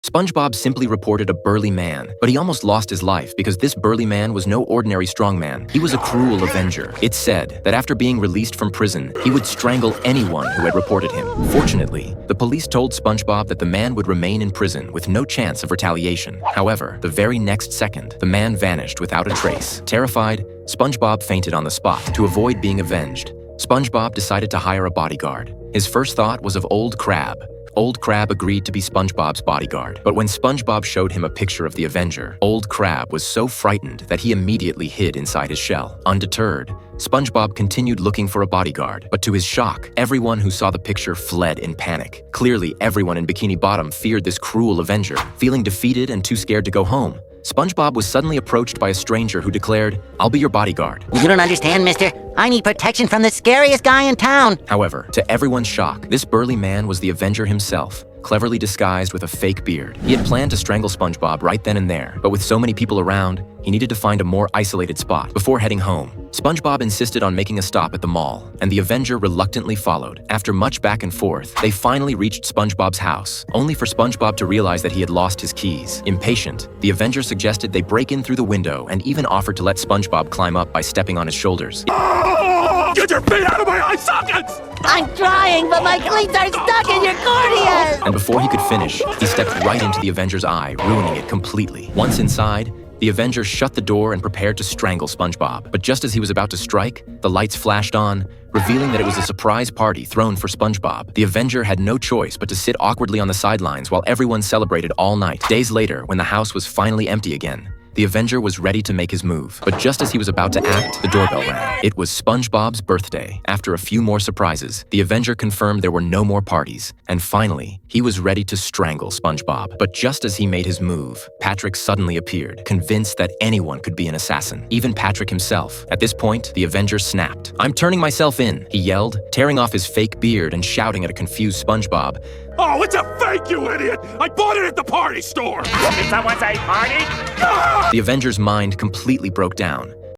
SpongeBob simply reported a burly man, but he almost lost his life because this burly man was no ordinary strongman. He was a cruel avenger. It's said that after being released from prison, he would strangle anyone who had reported him. Fortunately, the police told SpongeBob that the man would remain in prison with no chance of retaliation. However, the very next second, the man vanished without a trace. Terrified, SpongeBob fainted on the spot. To avoid being avenged, SpongeBob decided to hire a bodyguard. His first thought was of Old Crab. Old Crab agreed to be SpongeBob's bodyguard, but when SpongeBob showed him a picture of the Avenger, Old Crab was so frightened that he immediately hid inside his shell. Undeterred, SpongeBob continued looking for a bodyguard, but to his shock, everyone who saw the picture fled in panic. Clearly, everyone in Bikini Bottom feared this cruel Avenger. Feeling defeated and too scared to go home, SpongeBob was suddenly approached by a stranger who declared, "I'll be your bodyguard." You don't understand, mister. I need protection from the scariest guy in town. However, to everyone's shock, this burly man was the Avenger himself, cleverly disguised with a fake beard. He had planned to strangle SpongeBob right then and there, but with so many people around, he needed to find a more isolated spot. Before heading home, SpongeBob insisted on making a stop at the mall, and the Avenger reluctantly followed. After much back and forth, they finally reached SpongeBob's house, only for SpongeBob to realize that he had lost his keys. Impatient, the Avenger suggested they break in through the window and even offered to let SpongeBob climb up by stepping on his shoulders. Get your feet out of my eye sockets! I'm trying, but my cleats are stuck in your corneas! And before he could finish, he stepped right into the Avenger's eye, ruining it completely. Once inside, the Avenger shut the door and prepared to strangle SpongeBob. But just as he was about to strike, the lights flashed on, revealing that it was a surprise party thrown for SpongeBob. The Avenger had no choice but to sit awkwardly on the sidelines while everyone celebrated all night. Days later, when the house was finally empty again, the Avenger was ready to make his move. But just as he was about to act, the doorbell rang. It was SpongeBob's birthday. After a few more surprises, the Avenger confirmed there were no more parties. And finally, he was ready to strangle SpongeBob. But just as he made his move, Patrick suddenly appeared, convinced that anyone could be an assassin, even Patrick himself. At this point, the Avenger snapped. "I'm turning myself in," he yelled, tearing off his fake beard and shouting at a confused SpongeBob. Oh, it's a fake, you idiot! I bought it at the party store! Did someone say party? The Avenger's mind completely broke down.